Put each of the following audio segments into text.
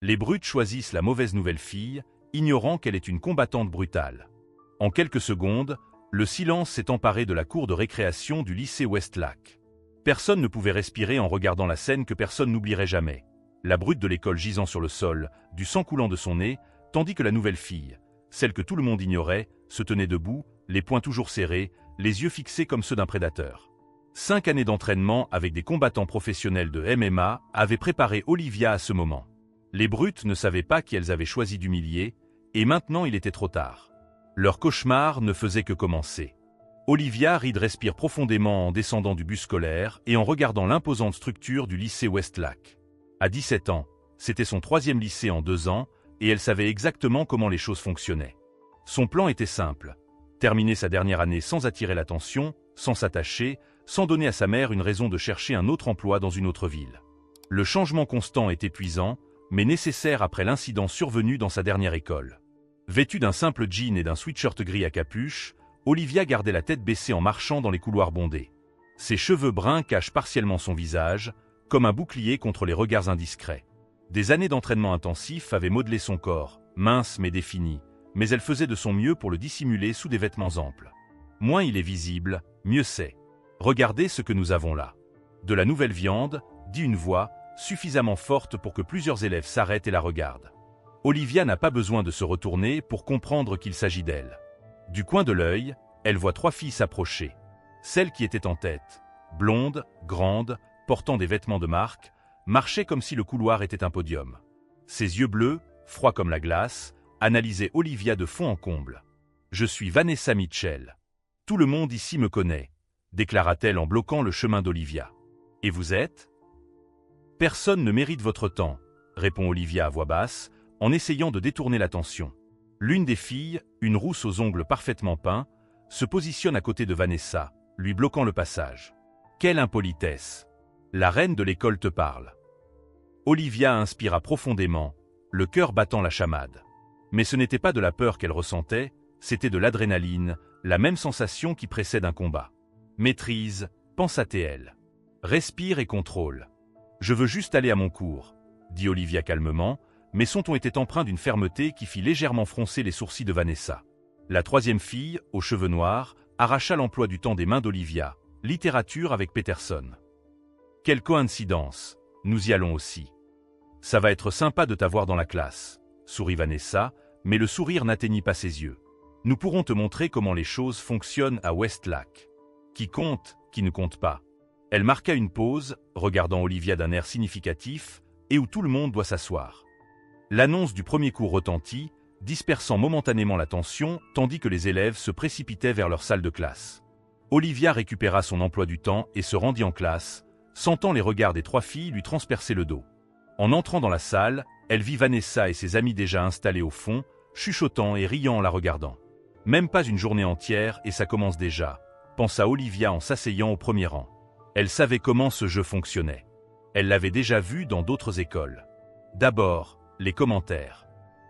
Les brutes choisissent la mauvaise nouvelle fille, ignorant qu'elle est une combattante brutale. En quelques secondes, le silence s'est emparé de la cour de récréation du lycée Westlack. Personne ne pouvait respirer en regardant la scène que personne n'oublierait jamais. La brute de l'école gisant sur le sol, du sang coulant de son nez, tandis que la nouvelle fille, celle que tout le monde ignorait, se tenait debout, les poings toujours serrés, les yeux fixés comme ceux d'un prédateur. 5 années d'entraînement avec des combattants professionnels de MMA avaient préparé Olivia à ce moment. Les brutes ne savaient pas qui elles avaient choisi d'humilier, et maintenant il était trop tard. Leur cauchemar ne faisait que commencer. Olivia Reed respire profondément en descendant du bus scolaire et en regardant l'imposante structure du lycée Westlack. À 17 ans, c'était son 3e lycée en 2 ans, et elle savait exactement comment les choses fonctionnaient. Son plan était simple. Terminer sa dernière année sans attirer l'attention, sans s'attacher, sans donner à sa mère une raison de chercher un autre emploi dans une autre ville. Le changement constant est épuisant, mais nécessaire après l'incident survenu dans sa dernière école. Vêtue d'un simple jean et d'un sweatshirt gris à capuche, Olivia gardait la tête baissée en marchant dans les couloirs bondés. Ses cheveux bruns cachent partiellement son visage, comme un bouclier contre les regards indiscrets. Des années d'entraînement intensif avaient modelé son corps, mince mais défini, mais elle faisait de son mieux pour le dissimuler sous des vêtements amples. Moins il est visible, mieux c'est. Regardez ce que nous avons là. De la nouvelle viande, dit une voix, suffisamment forte pour que plusieurs élèves s'arrêtent et la regardent. Olivia n'a pas besoin de se retourner pour comprendre qu'il s'agit d'elle. Du coin de l'œil, elle voit 3 filles s'approcher. Celle qui était en tête, blonde, grande, portant des vêtements de marque, marchait comme si le couloir était un podium. Ses yeux bleus, froids comme la glace, analysaient Olivia de fond en comble. « Je suis Vanessa Mitchell. Tout le monde ici me connaît », déclara-t-elle en bloquant le chemin d'Olivia. « Et vous êtes ?» « Personne ne mérite votre temps », répond Olivia à voix basse, en essayant de détourner l'attention. L'une des filles, une rousse aux ongles parfaitement peints, se positionne à côté de Vanessa, lui bloquant le passage. Quelle impolitesse! La reine de l'école te parle. Olivia inspira profondément, le cœur battant la chamade. Mais ce n'était pas de la peur qu'elle ressentait, c'était de l'adrénaline, la même sensation qui précède un combat. Maîtrise, pensa-t-elle. Respire et contrôle. Je veux juste aller à mon cours, dit Olivia calmement, mais son ton était empreint d'une fermeté qui fit légèrement froncer les sourcils de Vanessa. La 3e fille, aux cheveux noirs, arracha l'emploi du temps des mains d'Olivia, littérature avec Peterson. Quelle coïncidence, nous y allons aussi. Ça va être sympa de t'avoir dans la classe, sourit Vanessa, mais le sourire n'atteignit pas ses yeux. Nous pourrons te montrer comment les choses fonctionnent à Westlack. Qui compte, qui ne compte pas. Elle marqua une pause, regardant Olivia d'un air significatif, et où tout le monde doit s'asseoir. L'annonce du premier cours retentit, dispersant momentanément l'attention, tandis que les élèves se précipitaient vers leur salle de classe. Olivia récupéra son emploi du temps et se rendit en classe, sentant les regards des 3 filles lui transpercer le dos. En entrant dans la salle, elle vit Vanessa et ses amis déjà installés au fond, chuchotant et riant en la regardant. Même pas une journée entière et ça commence déjà, pensa Olivia en s'asseyant au premier rang. Elle savait comment ce jeu fonctionnait. Elle l'avait déjà vu dans d'autres écoles. D'abord, les commentaires.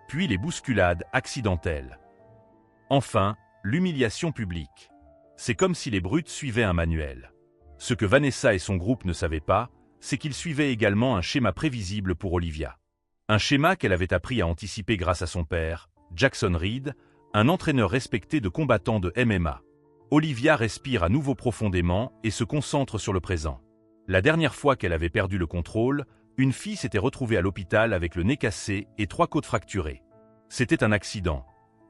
Puis les bousculades accidentelles. Enfin, l'humiliation publique. C'est comme si les brutes suivaient un manuel. Ce que Vanessa et son groupe ne savaient pas, c'est qu'ils suivaient également un schéma prévisible pour Olivia. Un schéma qu'elle avait appris à anticiper grâce à son père, Jackson Reed, un entraîneur respecté de combattants de MMA. Olivia respire à nouveau profondément et se concentre sur le présent. La dernière fois qu'elle avait perdu le contrôle, une fille s'était retrouvée à l'hôpital avec le nez cassé et 3 côtes fracturées. C'était un accident.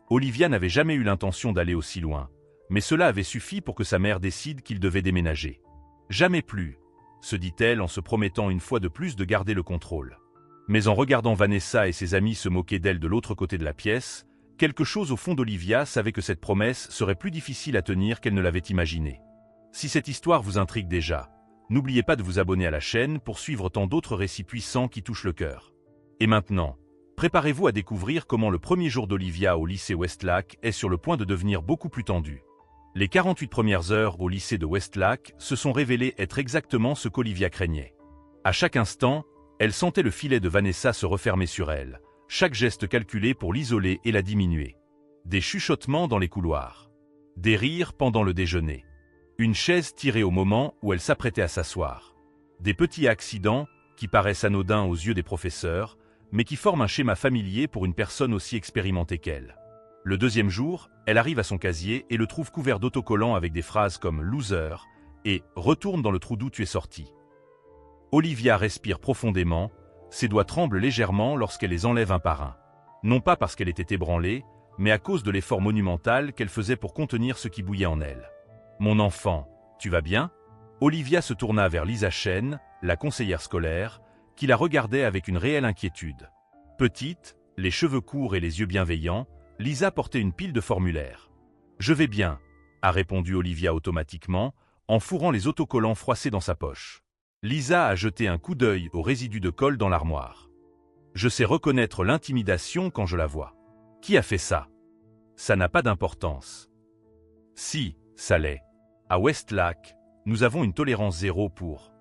Olivia n'avait jamais eu l'intention d'aller aussi loin, mais cela avait suffi pour que sa mère décide qu'il devait déménager. Jamais plus, se dit-elle en se promettant une fois de plus de garder le contrôle. Mais en regardant Vanessa et ses amis se moquer d'elle de l'autre côté de la pièce, quelque chose au fond d'Olivia savait que cette promesse serait plus difficile à tenir qu'elle ne l'avait imaginé. Si cette histoire vous intrigue déjà, n'oubliez pas de vous abonner à la chaîne pour suivre tant d'autres récits puissants qui touchent le cœur. Et maintenant, préparez-vous à découvrir comment le premier jour d'Olivia au lycée Westlack est sur le point de devenir beaucoup plus tendu. Les 48 premières heures au lycée de Westlack se sont révélées être exactement ce qu'Olivia craignait. À chaque instant, elle sentait le filet de Vanessa se refermer sur elle, chaque geste calculé pour l'isoler et la diminuer. Des chuchotements dans les couloirs. Des rires pendant le déjeuner. Une chaise tirée au moment où elle s'apprêtait à s'asseoir. Des petits accidents, qui paraissent anodins aux yeux des professeurs, mais qui forment un schéma familier pour une personne aussi expérimentée qu'elle. Le deuxième jour, elle arrive à son casier et le trouve couvert d'autocollants avec des phrases comme « loser » et « retourne dans le trou d'où tu es sorti ». Olivia respire profondément, ses doigts tremblent légèrement lorsqu'elle les enlève un par un. Non pas parce qu'elle était ébranlée, mais à cause de l'effort monumental qu'elle faisait pour contenir ce qui bouillait en elle. « Mon enfant, tu vas bien ?» Olivia se tourna vers Lisa Chen, la conseillère scolaire, qui la regardait avec une réelle inquiétude. Petite, les cheveux courts et les yeux bienveillants, Lisa portait une pile de formulaires. « Je vais bien », a répondu Olivia automatiquement, en fourrant les autocollants froissés dans sa poche. Lisa a jeté un coup d'œil aux résidus de colle dans l'armoire. « Je sais reconnaître l'intimidation quand je la vois. Qui a fait ça? Ça n'a pas d'importance. » « Si, ça l'est. À Westlac, nous avons une tolérance zéro pour... »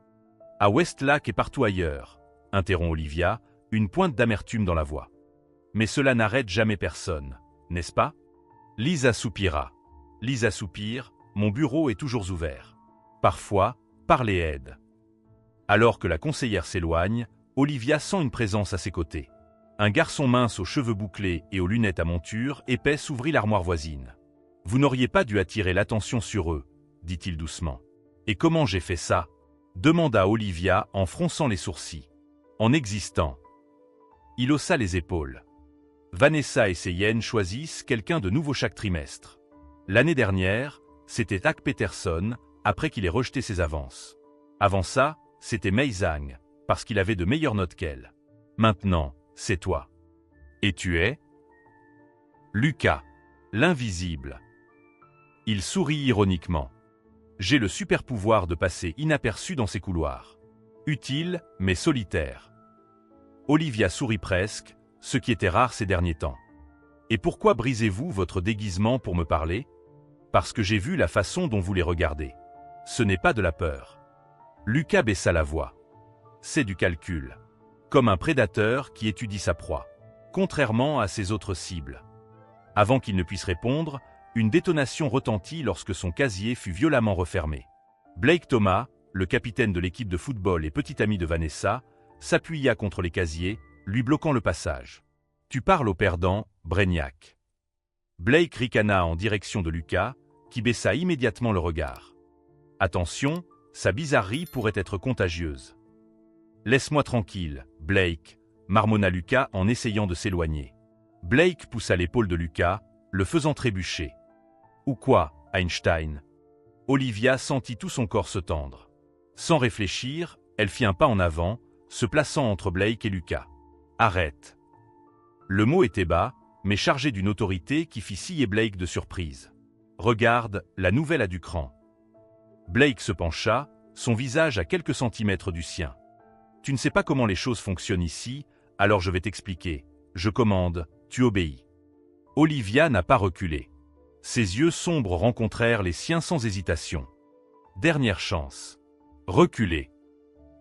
« À Westlac et partout ailleurs, » interrompt Olivia, une pointe d'amertume dans la voix. « Mais cela n'arrête jamais personne, n'est-ce pas? » Lisa soupira. Lisa soupire, mon bureau est toujours ouvert. Parfois, parler aide. Alors que la conseillère s'éloigne, Olivia sent une présence à ses côtés. Un garçon mince aux cheveux bouclés et aux lunettes à monture épaisse ouvrit l'armoire voisine. « Vous n'auriez pas dû attirer l'attention sur eux, » dit-il doucement. « Et comment j'ai fait ça ?» demanda Olivia en fronçant les sourcils. « En existant. » Il haussa les épaules. Vanessa et Seyen choisissent quelqu'un de nouveau chaque trimestre. L'année dernière, c'était Hack Peterson, après qu'il ait rejeté ses avances. Avant ça, c'était Mei Zhang, parce qu'il avait de meilleures notes qu'elle. Maintenant, c'est toi. Et tu es? Lucas, l'invisible. Il sourit ironiquement. J'ai le super pouvoir de passer inaperçu dans ces couloirs. Utile, mais solitaire. Olivia sourit presque, ce qui était rare ces derniers temps. Et pourquoi brisez-vous votre déguisement pour me parler? Parce que j'ai vu la façon dont vous les regardez. Ce n'est pas de la peur. Lucas baissa la voix. C'est du calcul. Comme un prédateur qui étudie sa proie. Contrairement à ses autres cibles. Avant qu'il ne puisse répondre, une détonation retentit lorsque son casier fut violemment refermé. Blake Thomas, le capitaine de l'équipe de football et petit ami de Vanessa, s'appuya contre les casiers, lui bloquant le passage. « Tu parles au perdant, Brainiac. » Blake ricana en direction de Lucas, qui baissa immédiatement le regard. « Attention, sa bizarrerie pourrait être contagieuse. »« Laisse-moi tranquille, Blake, » marmonna Lucas en essayant de s'éloigner. Blake poussa l'épaule de Lucas, le faisant trébucher. Ou quoi, Einstein? Olivia sentit tout son corps se tendre. Sans réfléchir, elle fit un pas en avant, se plaçant entre Blake et Lucas. Arrête. Le mot était bas, mais chargé d'une autorité qui fit scier Blake de surprise. Regarde, la nouvelle a du cran. Blake se pencha, son visage à quelques centimètres du sien. Tu ne sais pas comment les choses fonctionnent ici, alors je vais t'expliquer. Je commande, tu obéis. Olivia n'a pas reculé. Ses yeux sombres rencontrèrent les siens sans hésitation. Dernière chance. Reculer.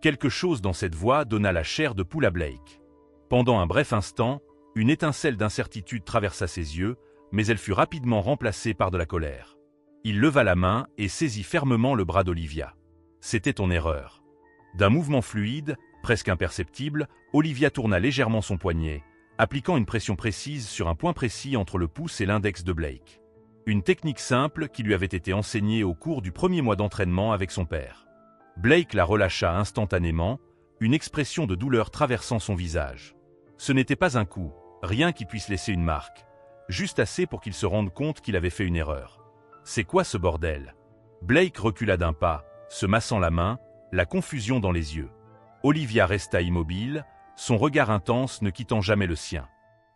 Quelque chose dans cette voix donna la chair de poule à Blake. Pendant un bref instant, une étincelle d'incertitude traversa ses yeux, mais elle fut rapidement remplacée par de la colère. Il leva la main et saisit fermement le bras d'Olivia. C'était ton erreur. D'un mouvement fluide, presque imperceptible, Olivia tourna légèrement son poignet, appliquant une pression précise sur un point précis entre le pouce et l'index de Blake. Une technique simple qui lui avait été enseignée au cours du premier mois d'entraînement avec son père. Blake la relâcha instantanément, une expression de douleur traversant son visage. Ce n'était pas un coup, rien qui puisse laisser une marque, juste assez pour qu'il se rende compte qu'il avait fait une erreur. C'est quoi ce bordel? Blake recula d'un pas, se massant la main, la confusion dans les yeux. Olivia resta immobile, son regard intense ne quittant jamais le sien.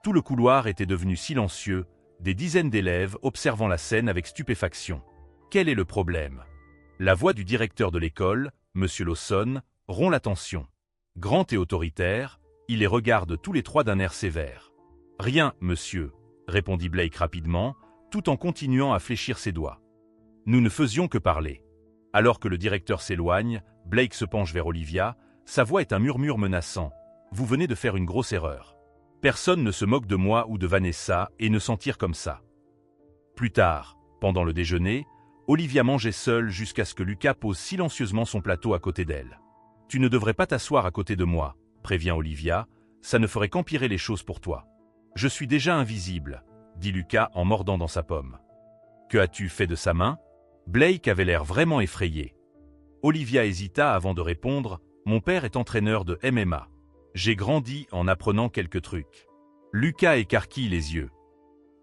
Tout le couloir était devenu silencieux, des dizaines d'élèves observant la scène avec stupéfaction. Quel est le problème? La voix du directeur de l'école, M. Lawson, rompt la tension. Grand et autoritaire, il les regarde tous les trois d'un air sévère. « Rien, monsieur », répondit Blake rapidement, tout en continuant à fléchir ses doigts. Nous ne faisions que parler. Alors que le directeur s'éloigne, Blake se penche vers Olivia, sa voix est un murmure menaçant. « Vous venez de faire une grosse erreur. Personne ne se moque de moi ou de Vanessa et ne s'en tire comme ça. » Plus tard, pendant le déjeuner, Olivia mangeait seule jusqu'à ce que Lucas pose silencieusement son plateau à côté d'elle. « Tu ne devrais pas t'asseoir à côté de moi, » prévient Olivia, ça ne ferait qu'empirer les choses pour toi. Je suis déjà invisible, dit Lucas en mordant dans sa pomme. Que as-tu fait de sa main? Blake avait l'air vraiment effrayé. Olivia hésita avant de répondre, mon père est entraîneur de MMA. J'ai grandi en apprenant quelques trucs. Lucas écarquille les yeux.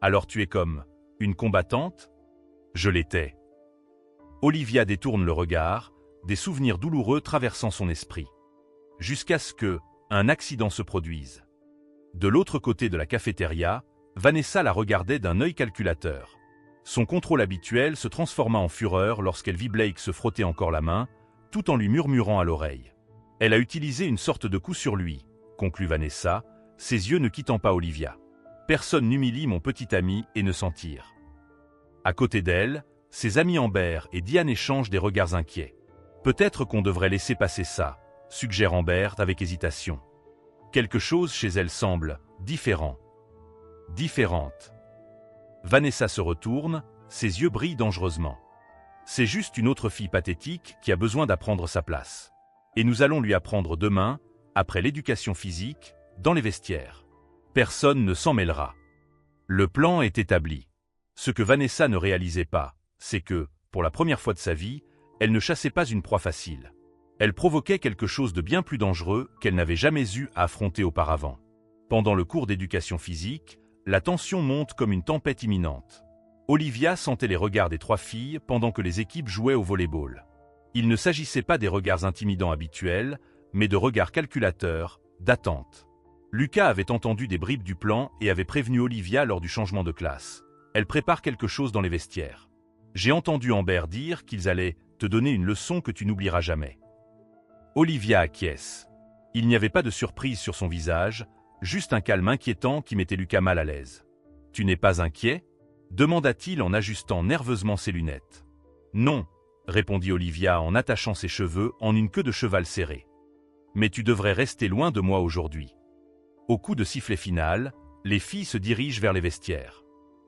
Alors tu es comme une combattante? Je l'étais. Olivia détourne le regard, des souvenirs douloureux traversant son esprit. Jusqu'à ce que un accident se produise. De l'autre côté de la cafétéria, Vanessa la regardait d'un œil calculateur. Son contrôle habituel se transforma en fureur lorsqu'elle vit Blake se frotter encore la main, tout en lui murmurant à l'oreille. Elle a utilisé une sorte de coup sur lui, conclut Vanessa, ses yeux ne quittant pas Olivia. Personne n'humilie mon petit ami et ne s'en tire. À côté d'elle, ses amis Amber et Diane échangent des regards inquiets. Peut-être qu'on devrait laisser passer ça, suggère Amber avec hésitation. Quelque chose chez elle semble différent. Différente. Vanessa se retourne, ses yeux brillent dangereusement. C'est juste une autre fille pathétique qui a besoin d'apprendre sa place. Et nous allons lui apprendre demain, après l'éducation physique, dans les vestiaires. Personne ne s'en mêlera. Le plan est établi. Ce que Vanessa ne réalisait pas, c'est que, pour la première fois de sa vie, elle ne chassait pas une proie facile. Elle provoquait quelque chose de bien plus dangereux qu'elle n'avait jamais eu à affronter auparavant. Pendant le cours d'éducation physique, la tension monte comme une tempête imminente. Olivia sentait les regards des trois filles pendant que les équipes jouaient au volley-ball. Il ne s'agissait pas des regards intimidants habituels, mais de regards calculateurs, d'attente. Lucas avait entendu des bribes du plan et avait prévenu Olivia lors du changement de classe. Elle prépare quelque chose dans les vestiaires. J'ai entendu Amber dire qu'ils allaient te donner une leçon que tu n'oublieras jamais. Olivia acquiesce. Il n'y avait pas de surprise sur son visage, juste un calme inquiétant qui mettait Lucas mal à l'aise. « Tu n'es pas inquiet ?» demanda-t-il en ajustant nerveusement ses lunettes. « Non, » répondit Olivia en attachant ses cheveux en une queue de cheval serrée. « Mais tu devrais rester loin de moi aujourd'hui. » Au coup de sifflet final, les filles se dirigent vers les vestiaires.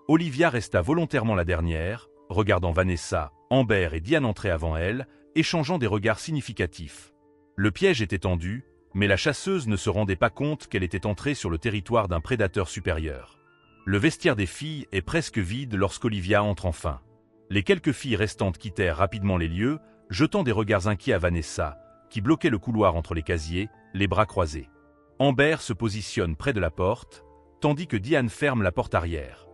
Olivia resta volontairement la dernière, regardant Vanessa, Amber et Diane entrer avant elle, échangeant des regards significatifs. Le piège était tendu, mais la chasseuse ne se rendait pas compte qu'elle était entrée sur le territoire d'un prédateur supérieur. Le vestiaire des filles est presque vide lorsqu'Olivia entre enfin. Les quelques filles restantes quittèrent rapidement les lieux, jetant des regards inquiets à Vanessa, qui bloquait le couloir entre les casiers, les bras croisés. Amber se positionne près de la porte, tandis que Diane ferme la porte arrière.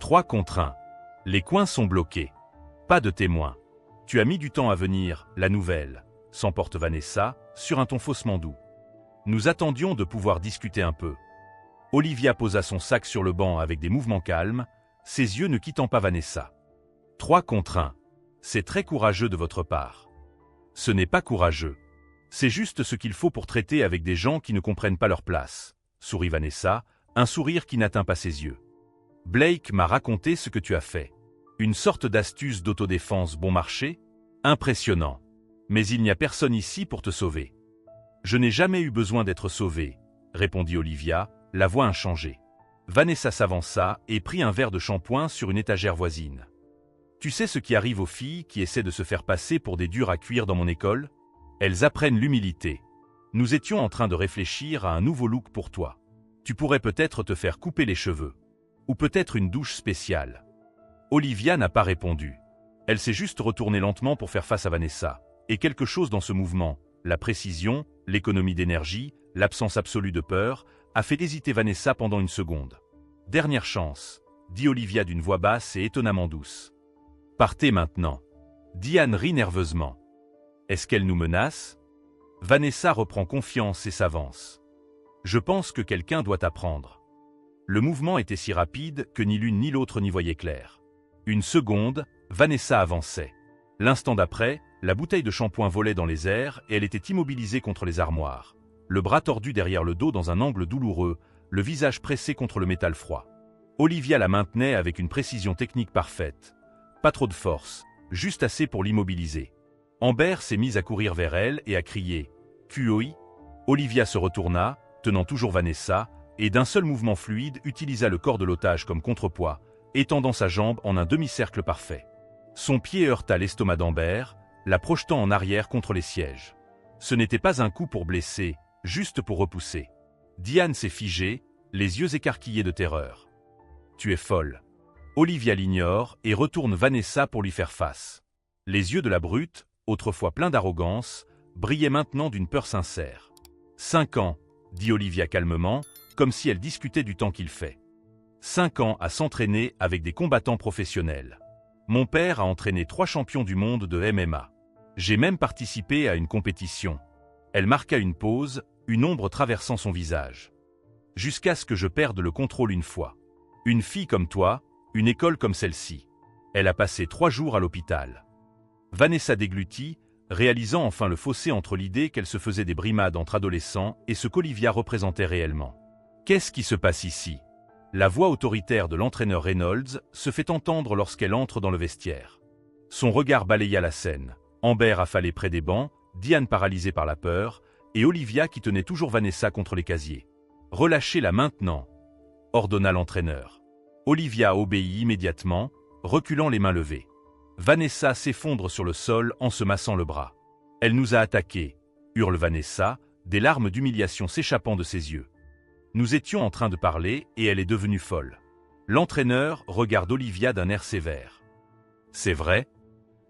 3 contre 1. Les coins sont bloqués. Pas de témoins. Tu as mis du temps à venir, la nouvelle, s'emporte Vanessa, sur un ton faussement doux. Nous attendions de pouvoir discuter un peu. Olivia posa son sac sur le banc avec des mouvements calmes, ses yeux ne quittant pas Vanessa. 3 contre 1. C'est très courageux de votre part. Ce n'est pas courageux. C'est juste ce qu'il faut pour traiter avec des gens qui ne comprennent pas leur place, sourit Vanessa, un sourire qui n'atteint pas ses yeux. Blake m'a raconté ce que tu as fait. Une sorte d'astuce d'autodéfense bon marché? Impressionnant. Mais il n'y a personne ici pour te sauver. Je n'ai jamais eu besoin d'être sauvée, répondit Olivia, la voix inchangée. Vanessa s'avança et prit un verre de shampoing sur une étagère voisine. Tu sais ce qui arrive aux filles qui essaient de se faire passer pour des durs à cuire dans mon école? Elles apprennent l'humilité. Nous étions en train de réfléchir à un nouveau look pour toi. Tu pourrais peut-être te faire couper les cheveux. Ou peut-être une douche spéciale. Olivia n'a pas répondu. Elle s'est juste retournée lentement pour faire face à Vanessa. Et quelque chose dans ce mouvement, la précision, l'économie d'énergie, l'absence absolue de peur, a fait hésiter Vanessa pendant une seconde. Dernière chance, dit Olivia d'une voix basse et étonnamment douce. Partez maintenant. Diane rit nerveusement. Est-ce qu'elle nous menace? Vanessa reprend confiance et s'avance. Je pense que quelqu'un doit apprendre. Le mouvement était si rapide que ni l'une ni l'autre n'y voyait clair. Une seconde, Vanessa avançait. L'instant d'après, la bouteille de shampoing volait dans les airs et elle était immobilisée contre les armoires. Le bras tordu derrière le dos dans un angle douloureux, le visage pressé contre le métal froid. Olivia la maintenait avec une précision technique parfaite. Pas trop de force, juste assez pour l'immobiliser. Amber s'est mise à courir vers elle et à crier « QOI ». Olivia se retourna, tenant toujours Vanessa, et d'un seul mouvement fluide utilisa le corps de l'otage comme contrepoids, étendant sa jambe en un demi-cercle parfait. Son pied heurta l'estomac d'Amber, la projetant en arrière contre les sièges. Ce n'était pas un coup pour blesser, juste pour repousser. Diane s'est figée, les yeux écarquillés de terreur. Tu es folle. Olivia l'ignore et retourne Vanessa pour lui faire face. Les yeux de la brute, autrefois pleins d'arrogance, brillaient maintenant d'une peur sincère. 5 ans, dit Olivia calmement, comme si elle discutait du temps qu'il fait. 5 ans à s'entraîner avec des combattants professionnels. Mon père a entraîné 3 champions du monde de MMA. J'ai même participé à une compétition. Elle marqua une pause, une ombre traversant son visage. Jusqu'à ce que je perde le contrôle une fois. Une fille comme toi, une école comme celle-ci. Elle a passé 3 jours à l'hôpital. Vanessa déglutit, réalisant enfin le fossé entre l'idée qu'elle se faisait des brimades entre adolescents et ce qu'Olivia représentait réellement. Qu'est-ce qui se passe ici? La voix autoritaire de l'entraîneur Reynolds se fait entendre lorsqu'elle entre dans le vestiaire. Son regard balaya la scène. Amber affalée près des bancs, Diane paralysée par la peur, et Olivia qui tenait toujours Vanessa contre les casiers. « Relâchez-la maintenant !» ordonna l'entraîneur. Olivia obéit immédiatement, reculant les mains levées. Vanessa s'effondre sur le sol en se massant le bras. « Elle nous a attaqués !» hurle Vanessa, des larmes d'humiliation s'échappant de ses yeux. Nous étions en train de parler et elle est devenue folle. L'entraîneur regarde Olivia d'un air sévère. « C'est vrai ?»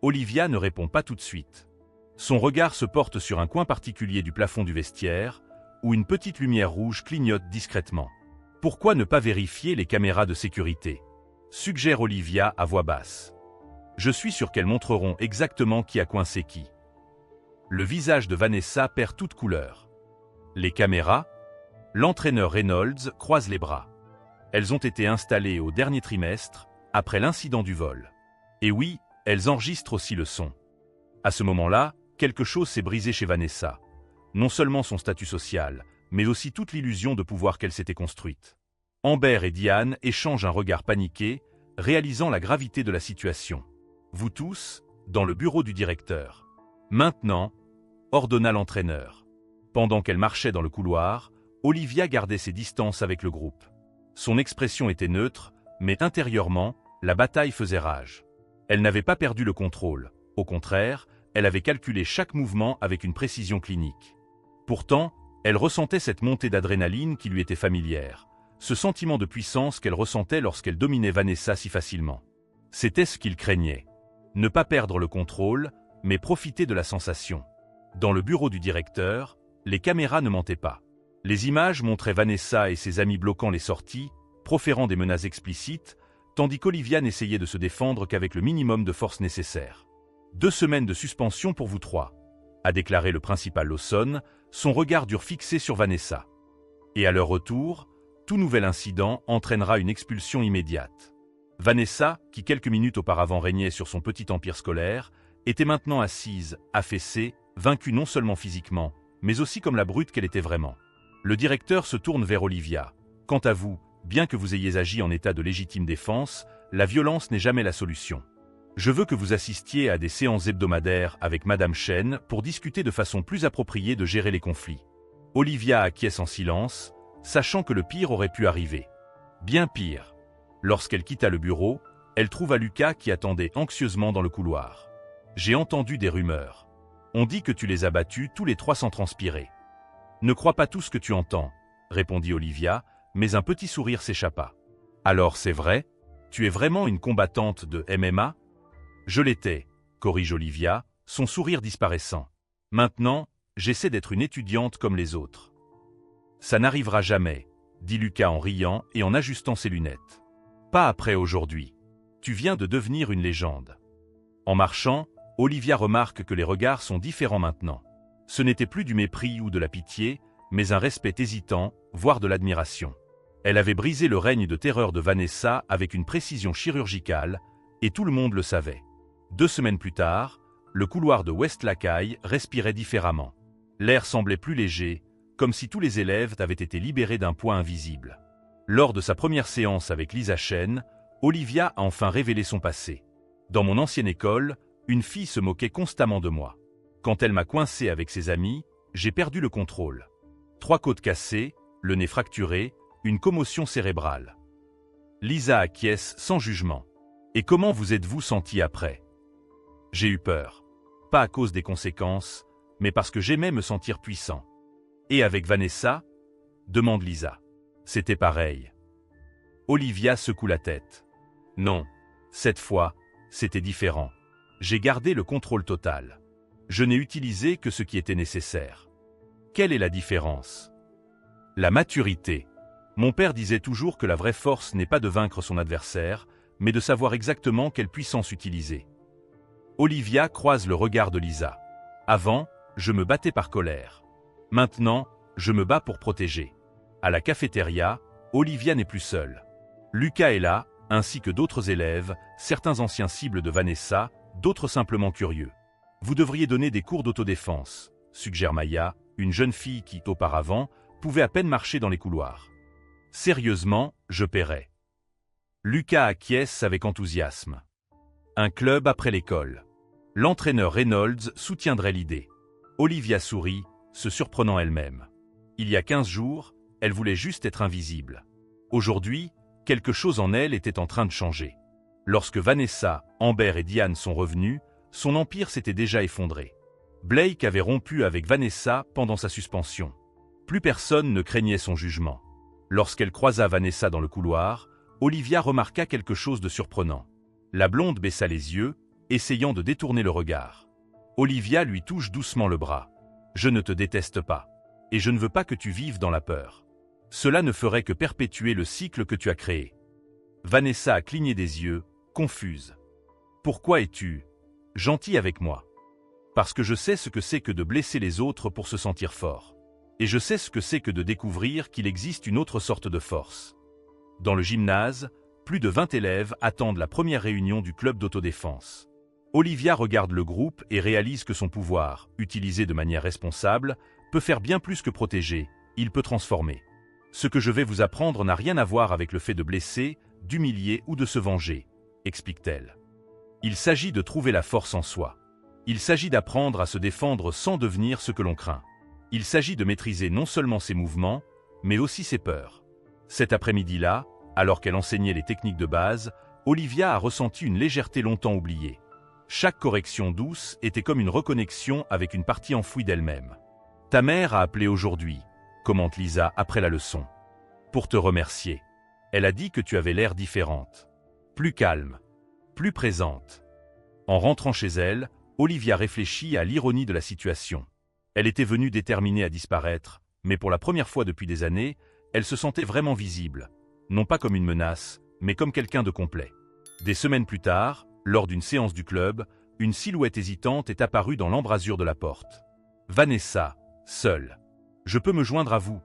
Olivia ne répond pas tout de suite. Son regard se porte sur un coin particulier du plafond du vestiaire, où une petite lumière rouge clignote discrètement. « Pourquoi ne pas vérifier les caméras de sécurité ?» suggère Olivia à voix basse. Je suis sûr qu'elles montreront exactement qui a coincé qui. Le visage de Vanessa perd toute couleur. Les caméras? L'entraîneur Reynolds croise les bras. Elles ont été installées au dernier trimestre, après l'incident du vol. Et oui, elles enregistrent aussi le son. À ce moment-là, quelque chose s'est brisé chez Vanessa. Non seulement son statut social, mais aussi toute l'illusion de pouvoir qu'elle s'était construite. Amber et Diane échangent un regard paniqué, réalisant la gravité de la situation. Vous tous, dans le bureau du directeur. Maintenant, ordonna l'entraîneur. Pendant qu'elle marchait dans le couloir, Olivia gardait ses distances avec le groupe. Son expression était neutre, mais intérieurement, la bataille faisait rage. Elle n'avait pas perdu le contrôle. Au contraire, elle avait calculé chaque mouvement avec une précision clinique. Pourtant, elle ressentait cette montée d'adrénaline qui lui était familière, ce sentiment de puissance qu'elle ressentait lorsqu'elle dominait Vanessa si facilement. C'était ce qu'il craignait. Ne pas perdre le contrôle, mais profiter de la sensation. Dans le bureau du directeur, les caméras ne mentaient pas. Les images montraient Vanessa et ses amis bloquant les sorties, proférant des menaces explicites, tandis qu'Olivia n'essayait de se défendre qu'avec le minimum de force nécessaire. 2 semaines de suspension pour vous 3, a déclaré le principal Lawson, son regard dur fixé sur Vanessa. Et à leur retour, tout nouvel incident entraînera une expulsion immédiate. Vanessa, qui quelques minutes auparavant régnait sur son petit empire scolaire, était maintenant assise, affaissée, vaincue non seulement physiquement, mais aussi comme la brute qu'elle était vraiment. Le directeur se tourne vers Olivia. Quant à vous, bien que vous ayez agi en état de légitime défense, la violence n'est jamais la solution. Je veux que vous assistiez à des séances hebdomadaires avec Madame Chen pour discuter de façon plus appropriée de gérer les conflits. Olivia acquiesce en silence, sachant que le pire aurait pu arriver. Bien pire. Lorsqu'elle quitta le bureau, elle trouva Lucas qui attendait anxieusement dans le couloir. « J'ai entendu des rumeurs. On dit que tu les as battus tous les 3 sans transpirer. » « Ne crois pas tout ce que tu entends, » répondit Olivia, mais un petit sourire s'échappa. « Alors c'est vrai? Tu es vraiment une combattante de MMA? » « Je l'étais, » corrige Olivia, son sourire disparaissant. « Maintenant, j'essaie d'être une étudiante comme les autres. »« Ça n'arrivera jamais, » dit Lucas en riant et en ajustant ses lunettes. « Pas après aujourd'hui. Tu viens de devenir une légende. » En marchant, Olivia remarque que les regards sont différents maintenant. Ce n'était plus du mépris ou de la pitié, mais un respect hésitant, voire de l'admiration. Elle avait brisé le règne de terreur de Vanessa avec une précision chirurgicale, et tout le monde le savait. 2 semaines plus tard, le couloir de West Lacaille respirait différemment. L'air semblait plus léger, comme si tous les élèves avaient été libérés d'un poids invisible. Lors de sa première séance avec Lisa Chen, Olivia a enfin révélé son passé. Dans mon ancienne école, une fille se moquait constamment de moi. Quand elle m'a coincé avec ses amis, j'ai perdu le contrôle. 3 côtes cassées, le nez fracturé, une commotion cérébrale. Lisa acquiesce sans jugement. Et comment vous êtes-vous senti après? J'ai eu peur. Pas à cause des conséquences, mais parce que j'aimais me sentir puissant. Et avec Vanessa? demande Lisa. C'était pareil. Olivia secoue la tête. Non. Cette fois, c'était différent. J'ai gardé le contrôle total. Je n'ai utilisé que ce qui était nécessaire. Quelle est la différence? La maturité. Mon père disait toujours que la vraie force n'est pas de vaincre son adversaire, mais de savoir exactement quelle puissance utiliser. Olivia croise le regard de Lisa. Avant, je me battais par colère. Maintenant, je me bats pour protéger. À la cafétéria, Olivia n'est plus seule. Lucas est là, ainsi que d'autres élèves, certains anciens cibles de Vanessa, d'autres simplement curieux. Vous devriez donner des cours d'autodéfense, suggère Maya, une jeune fille qui, auparavant, pouvait à peine marcher dans les couloirs. Sérieusement, je paierai. Lucas acquiesce avec enthousiasme. Un club après l'école. L'entraîneur Reynolds soutiendrait l'idée. Olivia sourit, se surprenant elle-même. Il y a 15 jours, elle voulait juste être invisible. Aujourd'hui, quelque chose en elle était en train de changer. Lorsque Vanessa, Amber et Diane sont revenus, son empire s'était déjà effondré. Blake avait rompu avec Vanessa pendant sa suspension. Plus personne ne craignait son jugement. Lorsqu'elle croisa Vanessa dans le couloir, Olivia remarqua quelque chose de surprenant. La blonde baissa les yeux, essayant de détourner le regard. Olivia lui touche doucement le bras. « Je ne te déteste pas. Et je ne veux pas que tu vives dans la peur. Cela ne ferait que perpétuer le cycle que tu as créé. » Vanessa a cligné des yeux, confuse. « Pourquoi es-tu gentil avec moi? Parce que je sais ce que c'est que de blesser les autres pour se sentir fort. Et je sais ce que c'est que de découvrir qu'il existe une autre sorte de force. » Dans le gymnase, plus de 20 élèves attendent la première réunion du club d'autodéfense. Olivia regarde le groupe et réalise que son pouvoir, utilisé de manière responsable, peut faire bien plus que protéger, il peut transformer. Ce que je vais vous apprendre n'a rien à voir avec le fait de blesser, d'humilier ou de se venger, explique-t-elle. Il s'agit de trouver la force en soi. Il s'agit d'apprendre à se défendre sans devenir ce que l'on craint. Il s'agit de maîtriser non seulement ses mouvements, mais aussi ses peurs. Cet après-midi-là, alors qu'elle enseignait les techniques de base, Olivia a ressenti une légèreté longtemps oubliée. Chaque correction douce était comme une reconnexion avec une partie enfouie d'elle-même. « Ta mère a appelé aujourd'hui », commente Lisa après la leçon. « Pour te remercier. Elle a dit que tu avais l'air différente. Plus calme. Plus présente. » En rentrant chez elle, Olivia réfléchit à l'ironie de la situation. Elle était venue déterminée à disparaître, mais pour la première fois depuis des années, elle se sentait vraiment visible, non pas comme une menace, mais comme quelqu'un de complet. Des semaines plus tard, lors d'une séance du club, une silhouette hésitante est apparue dans l'embrasure de la porte. Vanessa, seule. « Je peux me joindre à vous ?»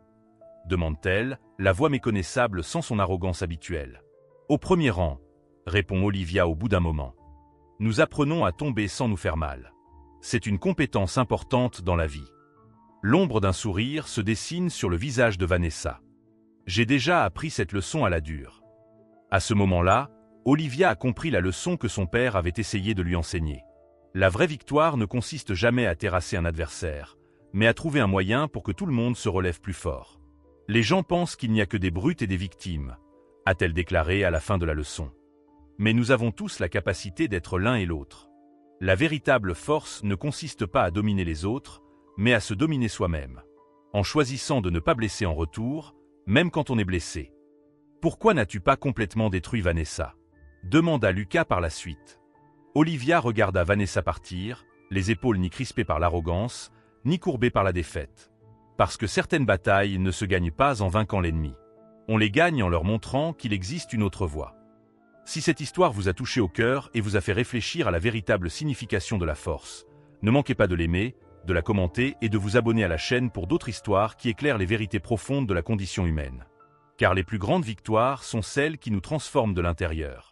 demande-t-elle, la voix méconnaissable sans son arrogance habituelle. « Au premier rang », répond Olivia au bout d'un moment. « Nous apprenons à tomber sans nous faire mal. C'est une compétence importante dans la vie. » L'ombre d'un sourire se dessine sur le visage de Vanessa. « J'ai déjà appris cette leçon à la dure. » À ce moment-là, Olivia a compris la leçon que son père avait essayé de lui enseigner. La vraie victoire ne consiste jamais à terrasser un adversaire, mais à trouver un moyen pour que tout le monde se relève plus fort. Les gens pensent qu'il n'y a que des brutes et des victimes, a-t-elle déclaré à la fin de la leçon. Mais nous avons tous la capacité d'être l'un et l'autre. La véritable force ne consiste pas à dominer les autres, mais à se dominer soi-même, en choisissant de ne pas blesser en retour, même quand on est blessé. « Pourquoi n'as-tu pas complètement détruit Vanessa ?» demanda Lucas par la suite. Olivia regarda Vanessa partir, les épaules ni crispées par l'arrogance, ni courbées par la défaite. Parce que certaines batailles ne se gagnent pas en vainquant l'ennemi. On les gagne en leur montrant qu'il existe une autre voie. Si cette histoire vous a touché au cœur et vous a fait réfléchir à la véritable signification de la force, ne manquez pas de l'aimer, de la commenter et de vous abonner à la chaîne pour d'autres histoires qui éclairent les vérités profondes de la condition humaine. Car les plus grandes victoires sont celles qui nous transforment de l'intérieur.